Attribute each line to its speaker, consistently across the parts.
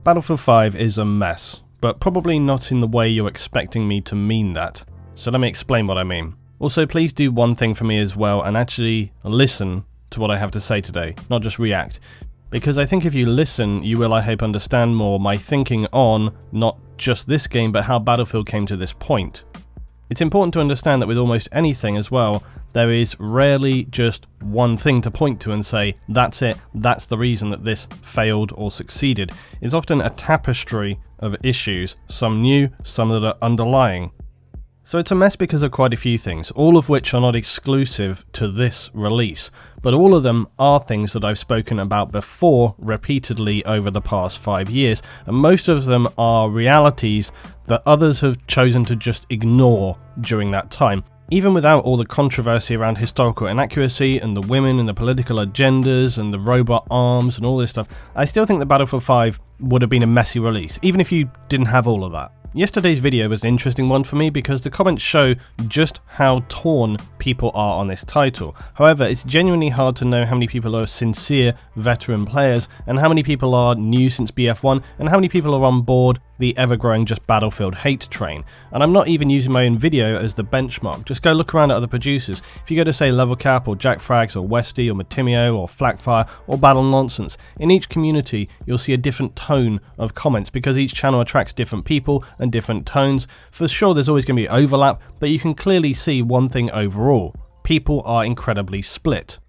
Speaker 1: Battlefield 5 is a mess, but probably not in the way you're expecting me to mean that. So let me explain what I mean. Also, please do one thing for me as well and actually listen to what I have to say today, not just react. Because I think if you listen, you will, I hope, understand more my thinking on not just this game, but how Battlefield came to this point. It's important to understand that with almost anything as well, there is rarely just one thing to point to and say, that's it, that's the reason that this failed or succeeded. It's often a tapestry of issues, some new, some that are underlying. So it's a mess because of quite a few things, all of which are not exclusive to this release, but all of them are things that I've spoken about before repeatedly over the past 5 years, and most of them are realities that others have chosen to just ignore during that time. Even without all the controversy around historical inaccuracy and the women and the political agendas and the robot arms and all this stuff, I still think that Battlefield 5 would have been a messy release, even if you didn't have all of that. Yesterday's video was an interesting one for me because the comments show just how torn people are on this title. However, it's genuinely hard to know how many people are sincere veteran players and how many people are new since BF1 and how many people are on board the ever-growing just Battlefield hate train. And I'm not even using my own video as the benchmark. Just go look around at other producers. If you go to say Level Cap or Jack Frags or Westy or Matimio or Flakfire or Battle Nonsense, in each community you'll see a different tone of comments because each channel attracts different people and different tones. For sure there's always going to be overlap, but you can clearly see one thing overall. People are incredibly split.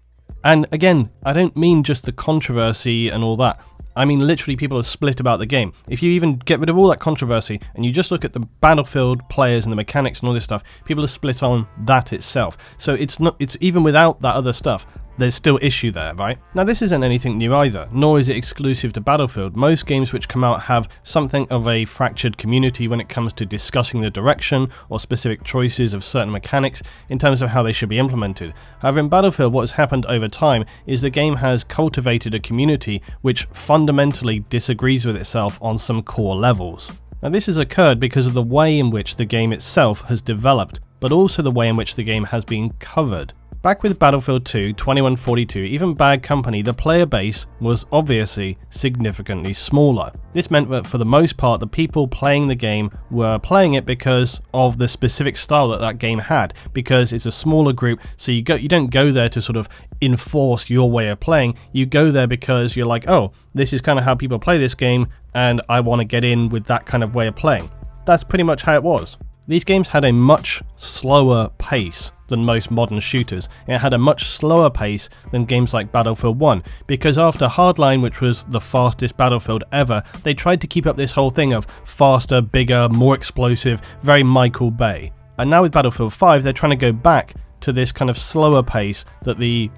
Speaker 1: And again, I don't mean just the controversy and all that. I mean literally people are split about the game. If you even get rid of all that controversy and you just look at the Battlefield players and the mechanics and all this stuff, people are split on that itself. So it's even without that other stuff, there's still issue there, right? Now this isn't anything new either, nor is it exclusive to Battlefield. Most games which come out have something of a fractured community when it comes to discussing the direction or specific choices of certain mechanics in terms of how they should be implemented. However, in Battlefield what has happened over time is the game has cultivated a community which fundamentally disagrees with itself on some core levels. Now this has occurred because of the way in which the game itself has developed, but also the way in which the game has been covered. Back with Battlefield 2, 2142, even Bad Company, the player base was obviously significantly smaller. This meant that for the most part the people playing the game were playing it because of the specific style that that game had, because it's a smaller group, so you don't go there to sort of enforce your way of playing, you go there because you're like, oh, this is kind of how people play this game and I want to get in with that kind of way of playing. That's pretty much how it was. These games had a much slower pace than most modern shooters. It had a much slower pace than games like Battlefield 1, because after Hardline, which was the fastest Battlefield ever, they tried to keep up this whole thing of faster, bigger, more explosive, very Michael Bay. And now with Battlefield 5, they're trying to go back to this kind of slower pace that the,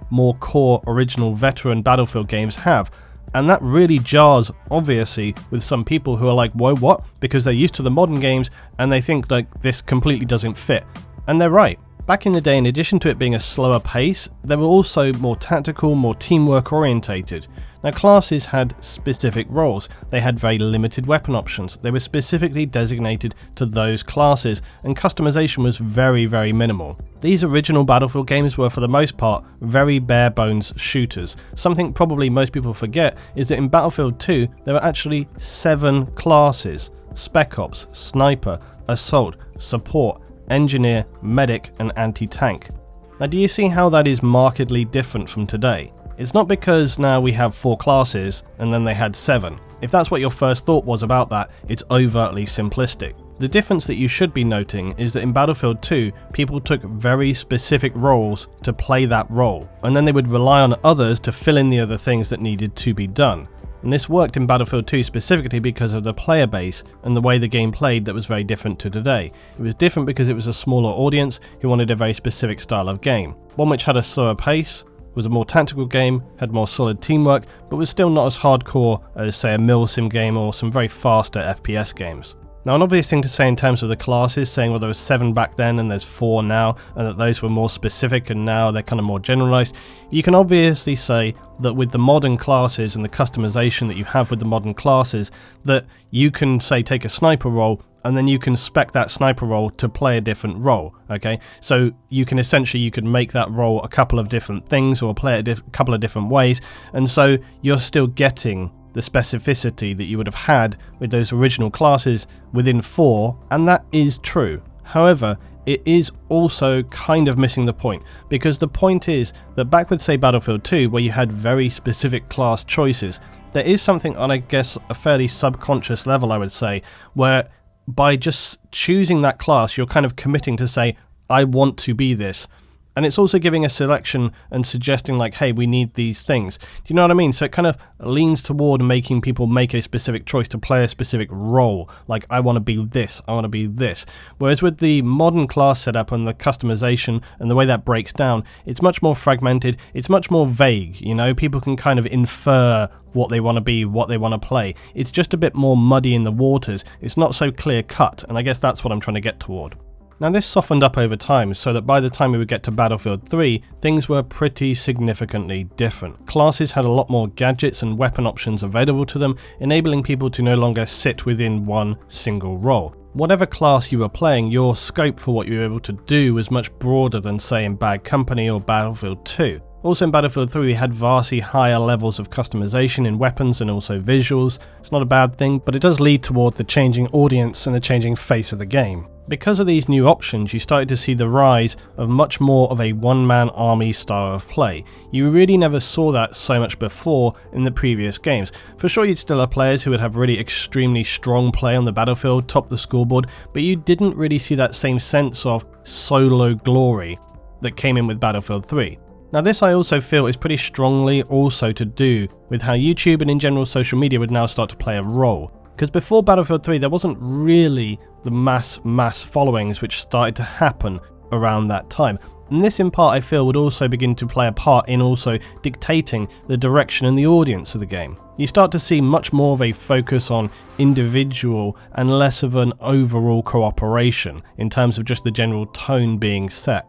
Speaker 1: more core original veteran Battlefield games have. And that really jars, obviously, with some people who are like, whoa, what? Because they're used to the modern games and they think like this completely doesn't fit. And they're right. Back in the day, in addition to it being a slower pace, they were also more tactical, more teamwork orientated. Now classes had specific roles, they had very limited weapon options, they were specifically designated to those classes, and customization was very, very minimal. These original Battlefield games were for the most part very bare bones shooters. Something probably most people forget is that in Battlefield 2 there were actually 7 classes: Spec Ops, Sniper, Assault, Support, Engineer, Medic and Anti-Tank. Now do you see how that is markedly different from today? It's not because now we have 4 classes and then they had 7. If that's what your first thought was about that, it's overtly simplistic. The difference that you should be noting is that in Battlefield 2, people took very specific roles to play that role, and then they would rely on others to fill in the other things that needed to be done. And this worked in Battlefield 2 specifically because of the player base and the way the game played that was very different to today. It was different because it was a smaller audience who wanted a very specific style of game. One which had a slower pace, was a more tactical game, had more solid teamwork, but was still not as hardcore as say a milsim game or some very faster FPS games. Now an obvious thing to say in terms of the classes, saying well there was 7 back then and there's 4 now, and that those were more specific and now they're kind of more generalised, you can obviously say that with the modern classes and the customization that you have with the modern classes, that you can say take a sniper role and then you can spec that sniper role to play a different role, okay? So you can make that role a couple of different things or play it a couple of different ways, and so you're still getting the specificity that you would have had with those original classes within 4, and that is true. However, it is also kind of missing the point, because the point is that back with, say, Battlefield 2, where you had very specific class choices, there is something on, I guess, a fairly subconscious level, I would say, where by just choosing that class, you're kind of committing to say, I want to be this. And it's also giving a selection and suggesting like, hey, we need these things. Do you know what I mean? So it kind of leans toward making people make a specific choice to play a specific role. Like, I want to be this, I want to be this. Whereas with the modern class setup and the customization and the way that breaks down, it's much more fragmented, it's much more vague, you know? People can kind of infer what they want to be, what they want to play. It's just a bit more muddy in the waters. It's not so clear cut, and I guess that's what I'm trying to get toward. Now this softened up over time, so that by the time we would get to Battlefield 3, things were pretty significantly different. Classes had a lot more gadgets and weapon options available to them, enabling people to no longer sit within one single role. Whatever class you were playing, your scope for what you were able to do was much broader than, say, in Bad Company or Battlefield 2. Also in Battlefield 3 we had vastly higher levels of customization in weapons and also visuals. It's not a bad thing, but it does lead toward the changing audience and the changing face of the game. Because of these new options, you started to see the rise of much more of a one-man army style of play. You really never saw that so much before in the previous games. For sure you'd still have players who would have really extremely strong play on the battlefield, top the scoreboard, but you didn't really see that same sense of solo glory that came in with Battlefield 3. Now this I also feel is pretty strongly also to do with how YouTube and in general social media would now start to play a role. Because before Battlefield 3 there wasn't really the mass followings which started to happen around that time. And this in part I feel would also begin to play a part in also dictating the direction and the audience of the game. You start to see much more of a focus on individual and less of an overall cooperation in terms of just the general tone being set.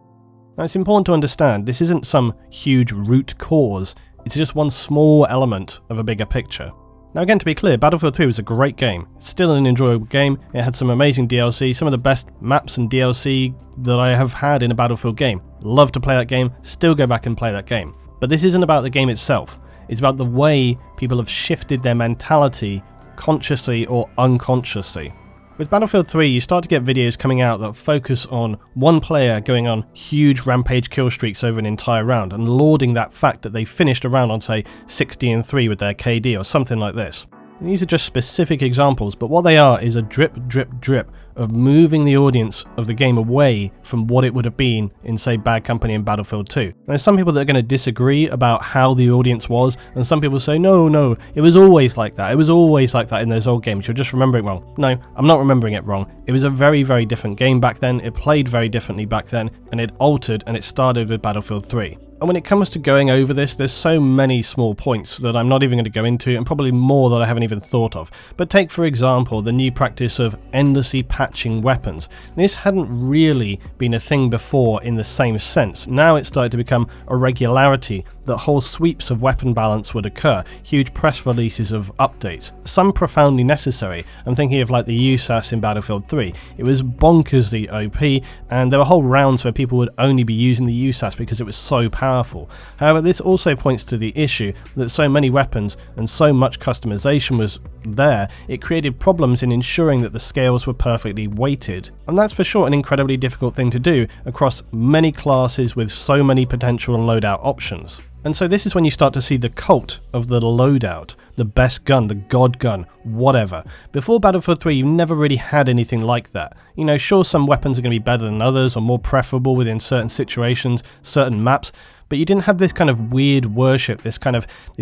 Speaker 1: Now it's important to understand this isn't some huge root cause, it's just one small element of a bigger picture. Now again, to be clear, Battlefield 3 was a great game. It's still an enjoyable game. It had some amazing DLC, some of the best maps and DLC that I have had in a Battlefield game. Love to play that game, still go back and play that game. But this isn't about the game itself. It's about the way people have shifted their mentality, consciously or unconsciously. With Battlefield 3, you start to get videos coming out that focus on one player going on huge rampage kill streaks over an entire round and lauding that fact that they finished a round on, say, 60-3 with their KD or something like this. And these are just specific examples, but what they are is a drip, drip, drip of moving the audience of the game away from what it would have been in, say, Bad Company and Battlefield 2. And there's some people that are going to disagree about how the audience was, and some people say, no, it was always like that. It was always like that in those old games. You're just remembering it wrong. No, I'm not remembering it wrong. It was a very, very different game back then. It played very differently back then, and it altered, and it started with Battlefield 3. And when it comes to going over this, there's so many small points that I'm not even going to go into, and probably more that I haven't even thought of. But take, for example, the new practice of endlessly patching weapons. This hadn't really been a thing before in the same sense. Now it started to become a regularity that whole sweeps of weapon balance would occur, huge press releases of updates, some profoundly necessary. I'm thinking of like the USAS in Battlefield 3. It was bonkersly OP, and there were whole rounds where people would only be using the USAS because it was so powerful. However, this also points to the issue that so many weapons and so much customization was there, it created problems in ensuring that the scales were perfectly weighted. And that's for sure an incredibly difficult thing to do across many classes with so many potential loadout options. And so this is when you start to see the cult of the loadout, the best gun, the god gun, whatever. Before Battlefield 3 you never really had anything like that. You know, sure, some weapons are going to be better than others or more preferable within certain situations, certain maps, but you didn't have this kind of weird worship, this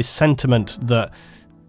Speaker 1: sentiment that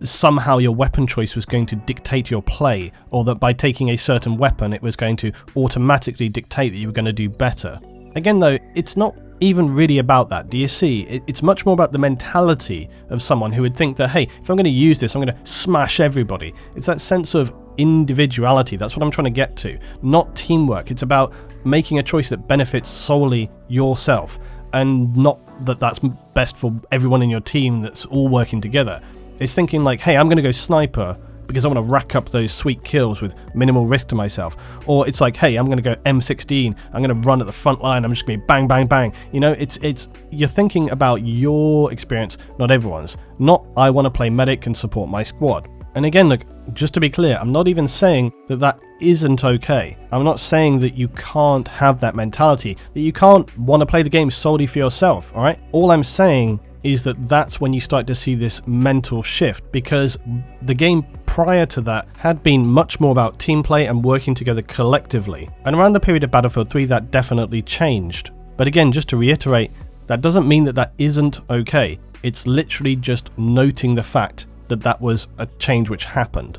Speaker 1: somehow your weapon choice was going to dictate your play, or that by taking a certain weapon it was going to automatically dictate that you were going to do better. Again though, it's not even really about that, do you see? It's much more about the mentality of someone who would think that, hey, if I'm going to use this, I'm going to smash everybody. It's that sense of individuality, that's what I'm trying to get to, not teamwork. It's about making a choice that benefits solely yourself, and not that that's best for everyone in your team that's all working together. It's thinking like, hey, I'm going to go sniper, because I want to rack up those sweet kills with minimal risk to myself. Or it's like, hey, I'm going to go M16, I'm going to run at the front line, I'm just going to be bang, bang, bang. You know, it's you're thinking about your experience, not everyone's. Not, I want to play medic and support my squad. And again, look, just to be clear, I'm not even saying that that isn't okay. I'm not saying that you can't have that mentality, that you can't want to play the game solely for yourself, alright? All I'm saying is that that's when you start to see this mental shift, because the game prior to that had been much more about team play and working together collectively. And around the period of Battlefield 3, that definitely changed. But again, just to reiterate, that doesn't mean that that isn't okay. It's literally just noting the fact that that was a change which happened.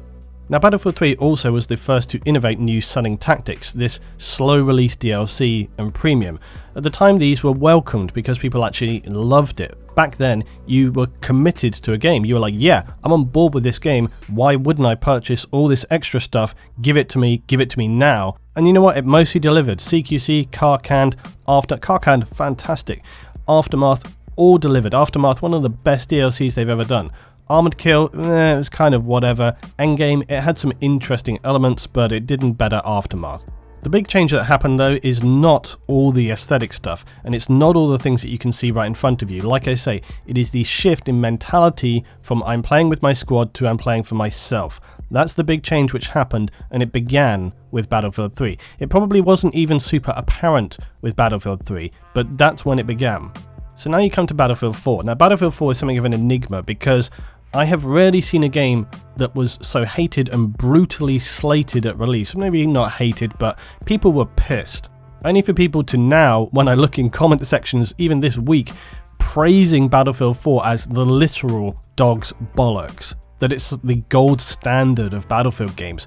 Speaker 1: Now, Battlefield 3 also was the first to innovate new selling tactics, this slow release DLC and premium. At the time, these were welcomed because people actually loved it. Back then, you were committed to a game. You were like, yeah, I'm on board with this game. Why wouldn't I purchase all this extra stuff? Give it to me now. And you know what? It mostly delivered. CQC, Carcand, fantastic. Aftermath, all delivered. Aftermath, one of the best DLCs they've ever done. Armored Kill, it was kind of whatever. Endgame, it had some interesting elements, but it didn't better Aftermath. The big change that happened though is not all the aesthetic stuff, and it's not all the things that you can see right in front of you. Like I say, it is the shift in mentality from I'm playing with my squad to I'm playing for myself. That's the big change which happened, and it began with Battlefield 3. It probably wasn't even super apparent with Battlefield 3, but that's when it began. So now you come to Battlefield 4. Now Battlefield 4 is something of an enigma because I have rarely seen a game that was so hated and brutally slated at release. Maybe not hated, but people were pissed. Only for people to now, when I look in comment sections, even this week, praising Battlefield 4 as the literal dog's bollocks. That it's the gold standard of Battlefield games.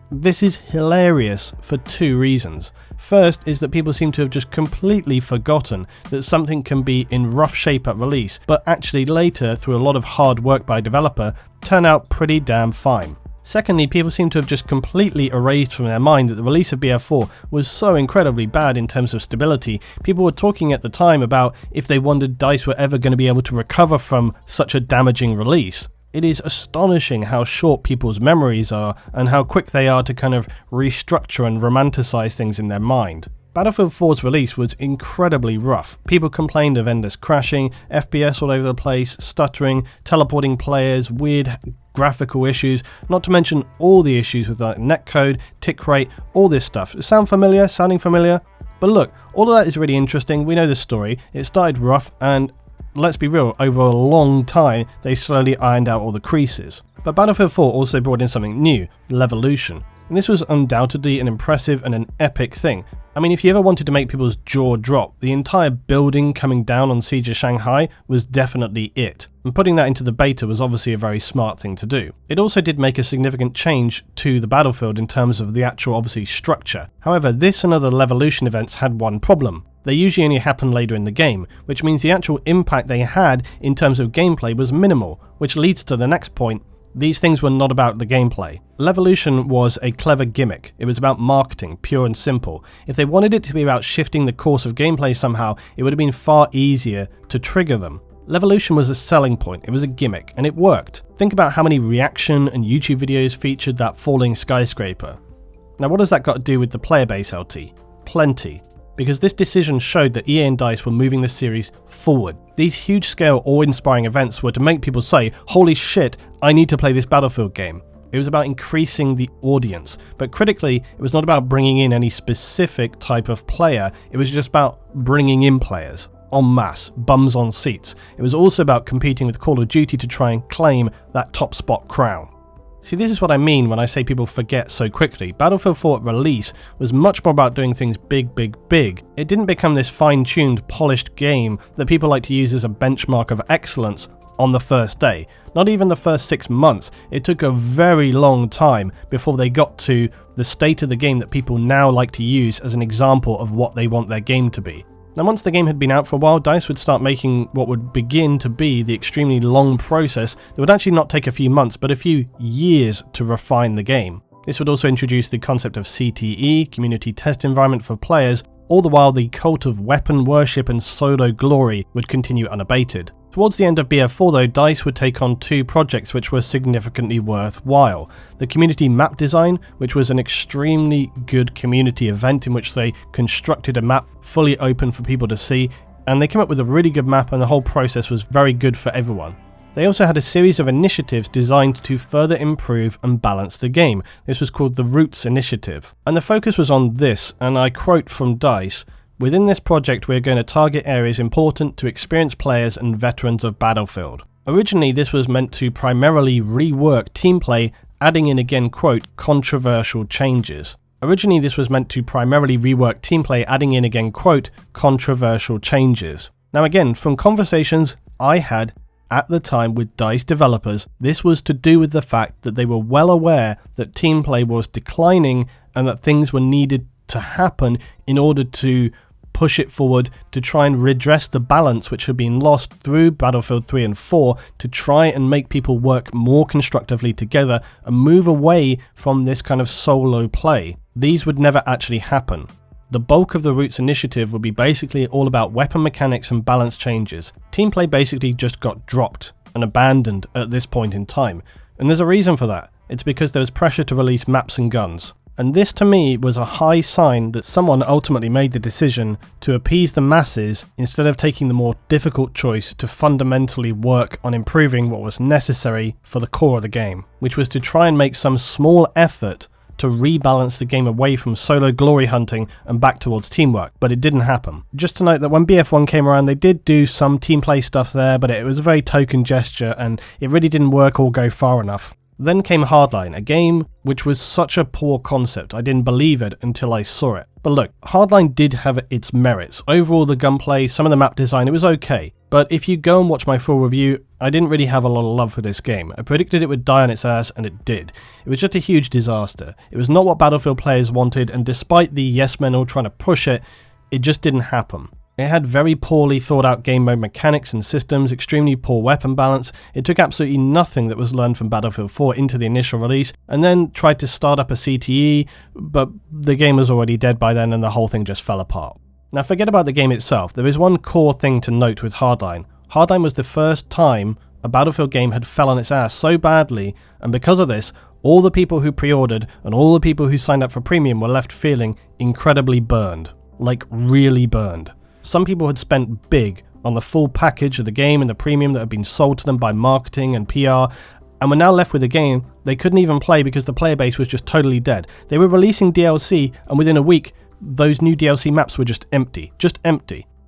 Speaker 1: This is hilarious for two reasons. First is that people seem to have just completely forgotten that something can be in rough shape at release, but actually later, through a lot of hard work by a developer, turn out pretty damn fine. Secondly, people seem to have just completely erased from their mind that the release of BF4 was so incredibly bad in terms of stability. People were talking at the time about if they wondered DICE were ever going to be able to recover from such a damaging release. It is astonishing how short people's memories are and how quick they are to kind of restructure and romanticize things in their mind. Battlefield 4's release was incredibly rough. People complained of endless crashing, FPS all over the place, stuttering, teleporting players, weird graphical issues, not to mention all the issues with like netcode, tick rate, all this stuff. Sounding familiar? But look, all of that is really interesting. We know the story. It started rough, and let's be real, over a long time, they slowly ironed out all the creases. But Battlefield 4 also brought in something new, Levolution. And this was undoubtedly an impressive and an epic thing. I mean, if you ever wanted to make people's jaw drop, the entire building coming down on Siege of Shanghai was definitely it. And putting that into the beta was obviously a very smart thing to do. It also did make a significant change to the battlefield in terms of the actual, obviously, structure. However, this and other Levolution events had one problem. They usually only happen later in the game, which means the actual impact they had in terms of gameplay was minimal, which leads to the next point. These things were not about the gameplay. Levolution was a clever gimmick. It was about marketing, pure and simple. If they wanted it to be about shifting the course of gameplay somehow, it would have been far easier to trigger them. Levolution was a selling point, it was a gimmick, and it worked. Think about how many reaction and YouTube videos featured that falling skyscraper. Now what has that got to do with the player base, LT? Plenty. Because this decision showed that EA and DICE were moving the series forward. These huge-scale, awe-inspiring events were to make people say, holy shit, I need to play this Battlefield game. It was about increasing the audience, but critically, it was not about bringing in any specific type of player, it was just about bringing in players, en masse, bums on seats. It was also about competing with Call of Duty to try and claim that top spot crown. See, this is what I mean when I say people forget so quickly. Battlefield 4 at release was much more about doing things big. It didn't become this fine-tuned, polished game that people like to use as a benchmark of excellence on the first day. Not even the first 6 months. It took a very long time before they got to the state of the game that people now like to use as an example of what they want their game to be. Now once the game had been out for a while, DICE would start making what would begin to be the extremely long process that would actually not take a few months but a few years to refine the game. This would also introduce the concept of CTE, Community Test Environment for players, all the while the cult of weapon worship and solo glory would continue unabated. Towards the end of BF4 though, DICE would take on two projects which were significantly worthwhile. The community map design, which was an extremely good community event in which they constructed a map fully open for people to see, and they came up with a really good map and the whole process was very good for everyone. They also had a series of initiatives designed to further improve and balance the game. This was called the Roots Initiative. And the focus was on this, and I quote from DICE, "Within this project, we're going to target areas important to experienced players and veterans of Battlefield." Originally, this was meant to primarily rework team play, adding in again, quote, controversial changes. Now again, from conversations I had at the time with DICE developers, this was to do with the fact that they were well aware that team play was declining and that things were needed to happen in order to push it forward, to try and redress the balance which had been lost through Battlefield 3 and 4, to try and make people work more constructively together and move away from this kind of solo play. These would never actually happen. The bulk of the Roots Initiative would be basically all about weapon mechanics and balance changes. Team play basically just got dropped and abandoned at this point in time, and there's a reason for that. It's because there was pressure to release maps and guns. And this to me was a high sign that someone ultimately made the decision to appease the masses instead of taking the more difficult choice to fundamentally work on improving what was necessary for the core of the game, which was to try and make some small effort to rebalance the game away from solo glory hunting and back towards teamwork, but it didn't happen. Just to note that when BF1 came around, they did do some team play stuff there, but it was a very token gesture and it really didn't work or go far enough. Then came Hardline, a game which was such a poor concept, I didn't believe it until I saw it. But look, Hardline did have its merits. Overall, the gunplay, some of the map design, it was okay. But if you go and watch my full review, I didn't really have a lot of love for this game. I predicted it would die on its ass, and it did. It was just a huge disaster. It was not what Battlefield players wanted, and despite the yes men all trying to push it, it just didn't happen. It had very poorly thought out game mode mechanics and systems, extremely poor weapon balance. It took absolutely nothing that was learned from Battlefield 4 into the initial release, and then tried to start up a CTE, but the game was already dead by then and the whole thing just fell apart. Now forget about the game itself, there is one core thing to note with Hardline. Hardline was the first time a Battlefield game had fell on its ass so badly, and because of this, all the people who pre-ordered and all the people who signed up for premium were left feeling incredibly burned. Like really burned. Some people had spent big on the full package of the game and the premium that had been sold to them by marketing and PR, and were now left with a game they couldn't even play because the player base was just totally dead. They were releasing DLC, and within a week, those new DLC maps were just empty.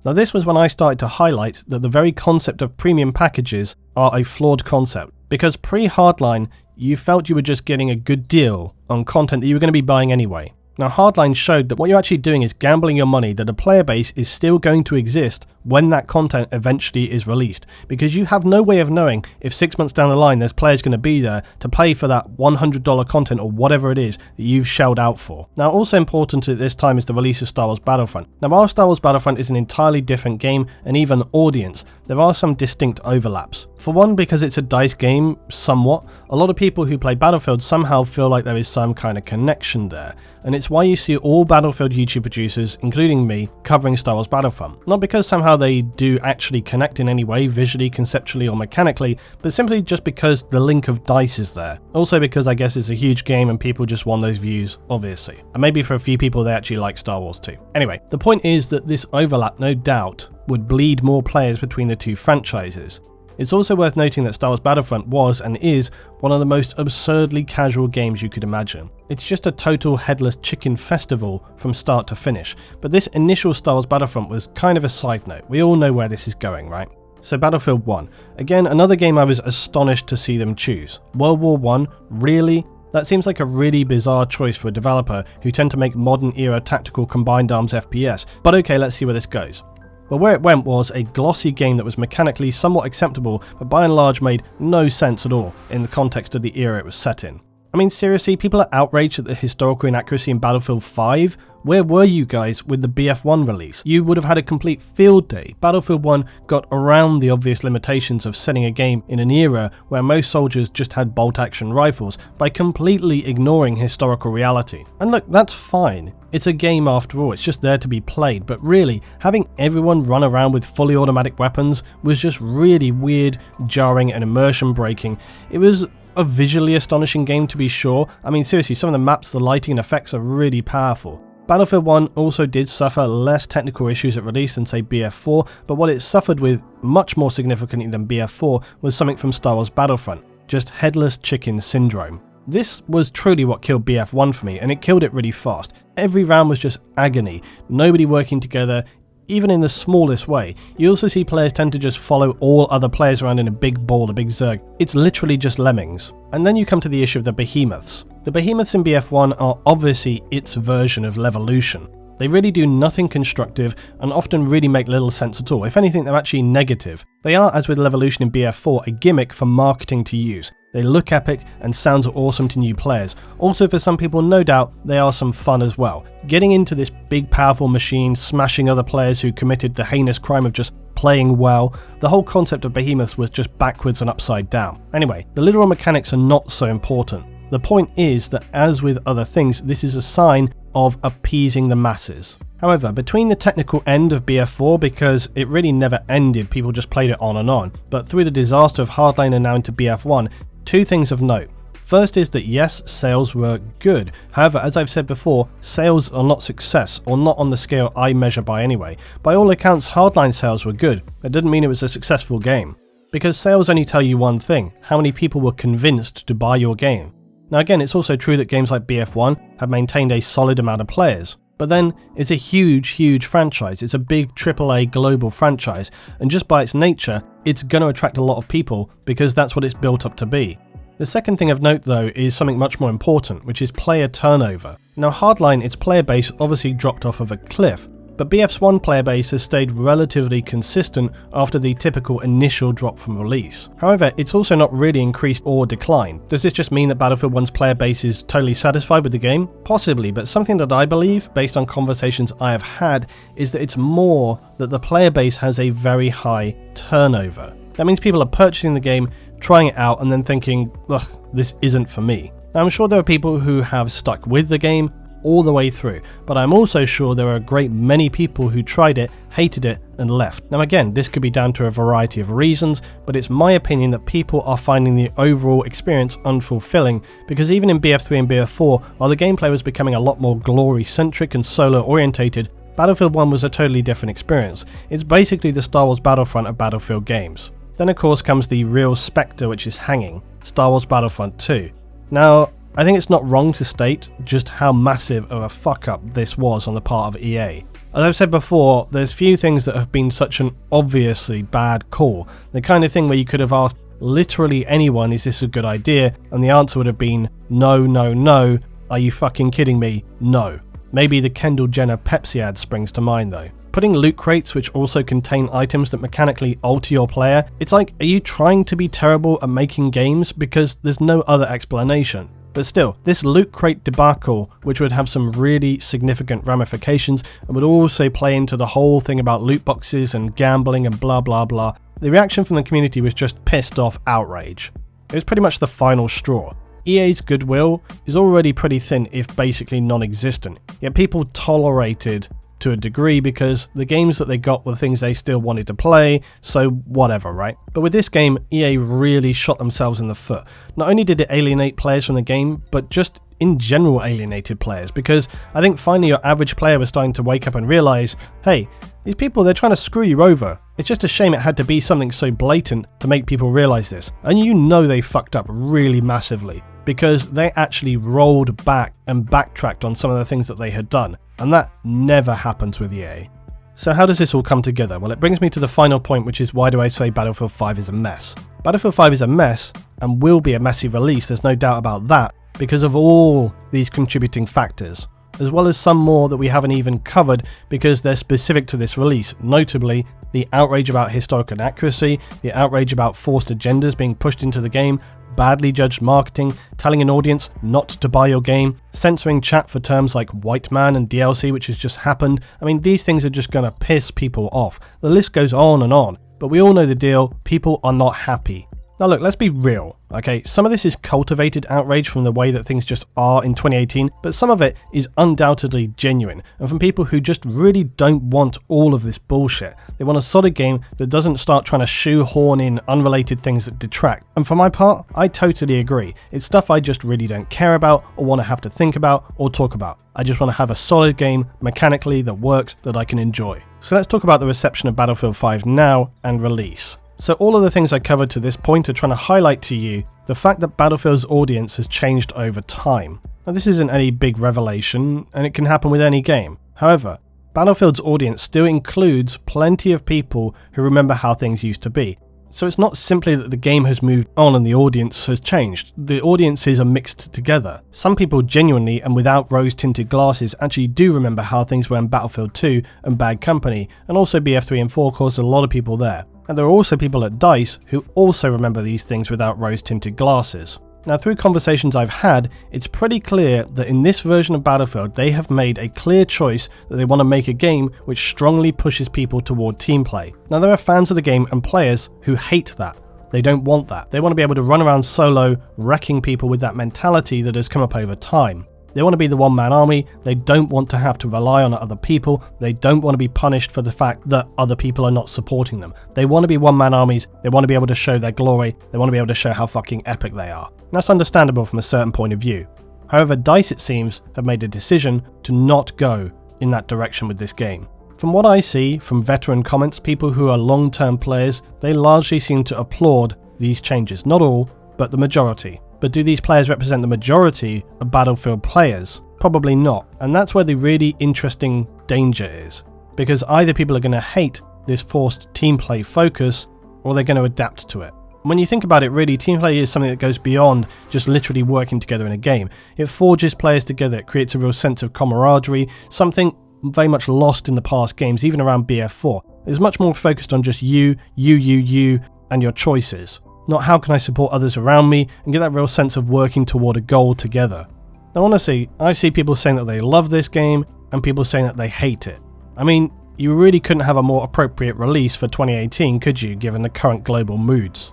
Speaker 1: Now this was when I started to highlight that the very concept of premium packages are a flawed concept, because pre-Hardline, you felt you were just getting a good deal on content that you were going to be buying anyway. Now Hardline showed that what you're actually doing is gambling your money that a player base is still going to exist when that content eventually is released, because you have no way of knowing if 6 months down the line there's players going to be there to pay for that $100 content or whatever it is that you've shelled out for. Now also important at this time is the release of Star Wars Battlefront. Now while Star Wars Battlefront is an entirely different game and even audience, there are some distinct overlaps. For one, because it's a DICE game, somewhat, a lot of people who play Battlefield somehow feel like there is some kind of connection there, and it's why you see all Battlefield YouTube producers, including me, covering Star Wars Battlefront. Not because somehow they do actually connect in any way, visually, conceptually or mechanically, but simply just because the link of DICE is there. Also because I guess it's a huge game and people just want those views, obviously. And maybe for a few people they actually like Star Wars too. Anyway, the point is that this overlap, no doubt, would bleed more players between the two franchises. It's also worth noting that Star Wars Battlefront was and is one of the most absurdly casual games you could imagine. It's just a total headless chicken festival from start to finish, but this initial Star Wars Battlefront was kind of a side note. We all know where this is going, right? So Battlefield 1. Again, another game I was astonished to see them choose. World War I? Really? That seems like a really bizarre choice for a developer who tend to make modern era tactical combined arms FPS, but okay, let's see where this goes. Well, where it went was a glossy game that was mechanically somewhat acceptable, but by and large made no sense at all in the context of the era it was set in. I mean, seriously, people are outraged at the historical inaccuracy in Battlefield 5? Where were you guys with the BF1 release? You would have had a complete field day. Battlefield 1 got around the obvious limitations of setting a game in an era where most soldiers just had bolt-action rifles by completely ignoring historical reality. And look, that's fine. It's a game after all, it's just there to be played, but really, having everyone run around with fully automatic weapons was just really weird, jarring and immersion breaking. It was a visually astonishing game to be sure. I mean seriously, some of the maps, the lighting and effects are really powerful. Battlefield 1 also did suffer less technical issues at release than say BF4, but what it suffered with much more significantly than BF4 was something from Star Wars Battlefront, just headless chicken syndrome. This was truly what killed BF1 for me, and it killed it really fast. Every round was just agony, nobody working together, even in the smallest way. You also see players tend to just follow all other players around in a big ball, a big zerg. It's literally just lemmings. And then you come to the issue of the Behemoths. The Behemoths in BF1 are obviously its version of Levolution. They really do nothing constructive and often really make little sense at all. If anything, they're actually negative. They are, as with Levolution in BF4, a gimmick for marketing to use. They look epic and sound awesome to new players. Also for some people, no doubt, they are some fun as well. Getting into this big powerful machine, smashing other players who committed the heinous crime of just playing well, the whole concept of Behemoths was just backwards and upside down. Anyway, the literal mechanics are not so important. The point is that, as with other things, this is a sign of appeasing the masses. However, between the technical end of BF4, because it really never ended, people just played it on and on, but through the disaster of Hardline and now into BF1, two things of note. First is that yes, sales were good. However, as I've said before, sales are not success, or not on the scale I measure by anyway. By all accounts, Hardline sales were good. That didn't mean it was a successful game. Because sales only tell you one thing: how many people were convinced to buy your game. Now again, it's also true that games like BF1 have maintained a solid amount of players. But then, it's a huge franchise. It's a big AAA global franchise, and just by its nature, it's going to attract a lot of people because that's what it's built up to be. The second thing of note though is something much more important, which is player turnover. Now Hardline, its player base obviously dropped off of a cliff, but BF1's player base has stayed relatively consistent after the typical initial drop from release. However, it's also not really increased or declined. Does this just mean that Battlefield 1's player base is totally satisfied with the game? Possibly, but something that I believe, based on conversations I have had, is that it's more that the player base has a very high turnover. That means people are purchasing the game, trying it out, and then thinking, ugh, this isn't for me. Now, I'm sure there are people who have stuck with the game all the way through, but I'm also sure there are a great many people who tried it, hated it, and left. Now again, this could be down to a variety of reasons, but it's my opinion that people are finding the overall experience unfulfilling, because even in BF3 and BF4, while the gameplay was becoming a lot more glory-centric and solo-orientated, Battlefield 1 was a totally different experience. It's basically the Star Wars Battlefront of Battlefield games. Then of course comes the real spectre which is hanging, Star Wars Battlefront 2. Now, I think it's not wrong to state just how massive of a fuck up this was on the part of EA. As I've said before, there's few things that have been such an obviously bad call. The kind of thing where you could have asked literally anyone, is this a good idea? And the answer would have been, no, no, no. Are you fucking kidding me? No. Maybe the Kendall Jenner Pepsi ad springs to mind though. Putting loot crates which also contain items that mechanically alter your player, it's like, are you trying to be terrible at making games? Because there's no other explanation. But still, this loot crate debacle, which would have some really significant ramifications and would also play into the whole thing about loot boxes and gambling and blah blah blah, the reaction from the community was just pissed off outrage. It was pretty much the final straw. EA's goodwill is already pretty thin, if basically non-existent, yet people tolerated to a degree because the games that they got were things they still wanted to play, so whatever, right? But with this game, EA really shot themselves in the foot. Not only did it alienate players from the game, but just in general alienated players, because I think finally your average player was starting to wake up and realise, hey, these people, they're trying to screw you over. It's just a shame it had to be something so blatant to make people realise this. And you know they fucked up really massively, because they actually rolled back and backtracked on some of the things that they had done. And that never happens with EA. So how does this all come together? Well, it brings me to the final point, which is why do I say Battlefield 5 is a mess? Battlefield 5 is a mess, and will be a messy release, there's no doubt about that, because of all these contributing factors, as well as some more that we haven't even covered because they're specific to this release, notably the outrage about historical inaccuracy, the outrage about forced agendas being pushed into the game, badly judged marketing, telling an audience not to buy your game, censoring chat for terms like white man and DLC, which has just happened. I mean, these things are just going to piss people off. The list goes on and on, but we all know the deal, people are not happy. Now look, let's be real, okay? Some of this is cultivated outrage from the way that things just are in 2018, but some of it is undoubtedly genuine, and from people who just really don't want all of this bullshit. They want a solid game that doesn't start trying to shoehorn in unrelated things that detract. And for my part, I totally agree. It's stuff I just really don't care about, or want to have to think about, or talk about. I just want to have a solid game, mechanically, that works, that I can enjoy. So let's talk about the reception of Battlefield 5 now and release. So all of the things I covered to this point are trying to highlight to you the fact that Battlefield's audience has changed over time. Now this isn't any big revelation, and it can happen with any game. However, Battlefield's audience still includes plenty of people who remember how things used to be. So it's not simply that the game has moved on and the audience has changed. The audiences are mixed together. Some people genuinely and without rose-tinted glasses actually do remember how things were in Battlefield 2 and Bad Company, and also BF3 and 4 caused a lot of people there. And there are also people at DICE who also remember these things without rose-tinted glasses. Now through conversations I've had, it's pretty clear that in this version of Battlefield they have made a clear choice that they want to make a game which strongly pushes people toward team play. Now there are fans of the game and players who hate that. They don't want that. They want to be able to run around solo, wrecking people with that mentality that has come up over time. They want to be the one-man army, they don't want to have to rely on other people, they don't want to be punished for the fact that other people are not supporting them. They want to be one-man armies, they want to be able to show their glory, they want to be able to show how fucking epic they are. And that's understandable from a certain point of view. However, DICE, it seems, have made a decision to not go in that direction with this game. From what I see from veteran comments, people who are long-term players, they largely seem to applaud these changes. Not all, but the majority. But do these players represent the majority of Battlefield players? Probably not. And that's where the really interesting danger is. Because either people are going to hate this forced team play focus, or they're going to adapt to it. When you think about it, really, team play is something that goes beyond just literally working together in a game. It forges players together, it creates a real sense of camaraderie, something very much lost in the past games, even around BF4. It's much more focused on just you, and your choices. Not how can I support others around me and get that real sense of working toward a goal together. Now honestly, I see people saying that they love this game and people saying that they hate it. I mean, you really couldn't have a more appropriate release for 2018, could you, given the current global moods?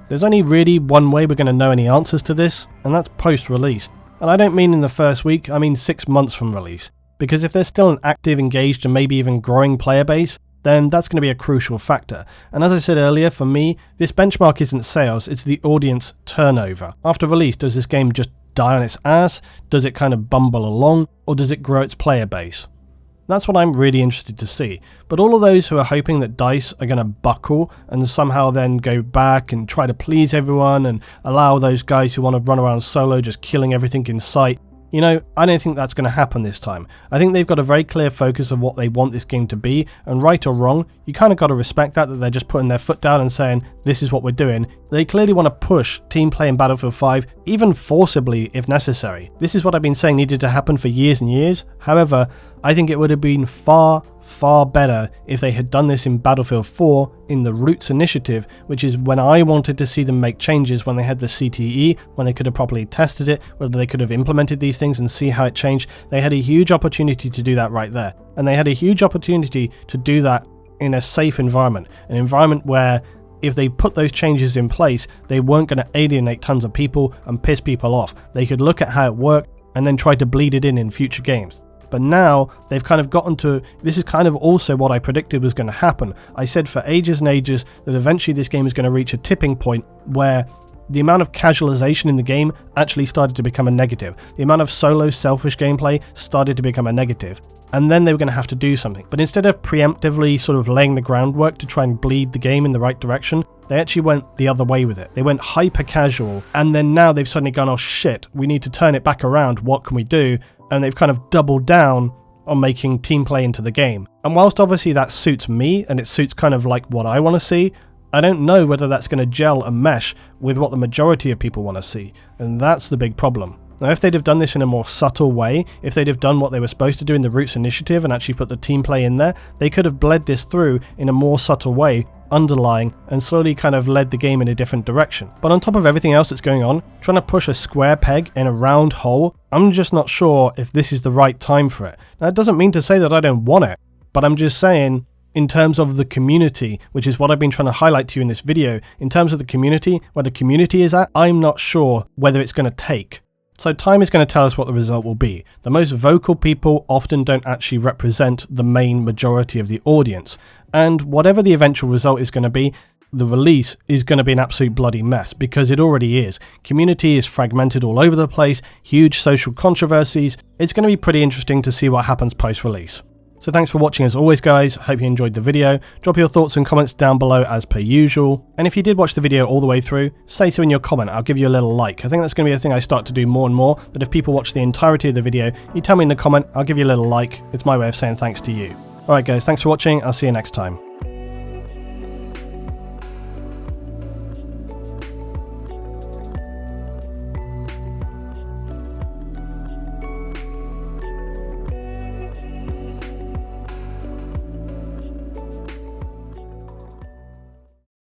Speaker 1: There's only really one way we're going to know any answers to this, and that's post-release. And I don't mean in the first week, I mean 6 months from release. Because if there's still an active, engaged and maybe even growing player base, then that's going to be a crucial factor. And as I said earlier, for me, this benchmark isn't sales, it's the audience turnover. After release, does this game just die on its ass? Does it kind of bumble along? Or does it grow its player base? That's what I'm really interested to see. But all of those who are hoping that DICE are going to buckle and somehow then go back and try to please everyone and allow those guys who want to run around solo just killing everything in sight, you know, I don't think that's going to happen this time. I think they've got a very clear focus of what they want this game to be, and right or wrong, you kind of got to respect that they're just putting their foot down and saying, this is what we're doing. They clearly want to push team play in Battlefield 5, even forcibly if necessary. This is what I've been saying needed to happen for years and years. However, I think it would have been far better if they had done this in Battlefield 4 in the Roots initiative, which is when I wanted to see them make changes, when they had the CTE, when they could have properly tested it, whether they could have implemented these things and see how it changed. They had a huge opportunity to do that right there. And they had a huge opportunity to do that in a safe environment, an environment where if they put those changes in place, they weren't going to alienate tons of people and piss people off. They could look at how it worked and then try to bleed it in future games. But now they've kind of gotten to, this is kind of also what I predicted was going to happen. I said for ages and ages that eventually this game is going to reach a tipping point where the amount of casualization in the game actually started to become a negative. The amount of solo selfish gameplay started to become a negative. And then they were going to have to do something. But instead of preemptively sort of laying the groundwork to try and bleed the game in the right direction, they actually went the other way with it. They went hyper casual, and then now they've suddenly gone, oh shit, we need to turn it back around, what can we do? And they've kind of doubled down on making team play into the game. And whilst obviously that suits me, and it suits kind of like what I want to see, I don't know whether that's going to gel and mesh with what the majority of people want to see. And that's the big problem. Now, if they'd have done this in a more subtle way, if they'd have done what they were supposed to do in the Roots initiative and actually put the team play in there, they could have bled this through in a more subtle way, underlying, and slowly kind of led the game in a different direction. But on top of everything else that's going on, trying to push a square peg in a round hole, I'm just not sure if this is the right time for it. Now, it doesn't mean to say that I don't want it, but I'm just saying, in terms of the community, which is what I've been trying to highlight to you in this video. In terms of the community, where the community is at, I'm not sure whether it's going to take. So time is going to tell us what the result will be. The most vocal people often don't actually represent the main majority of the audience. And whatever the eventual result is going to be, the release is going to be an absolute bloody mess, because it already is. Community is fragmented all over the place, huge social controversies. It's going to be pretty interesting to see what happens post-release. So thanks for watching as always, guys. Hope you enjoyed the video. Drop your thoughts and comments down below as per usual. And if you did watch the video all the way through, say so in your comment. I'll give you a little like. I think that's going to be a thing I start to do more and more. But if people watch the entirety of the video, you tell me in the comment, I'll give you a little like. It's my way of saying thanks to you. Alright guys, thanks for watching. I'll see you next time.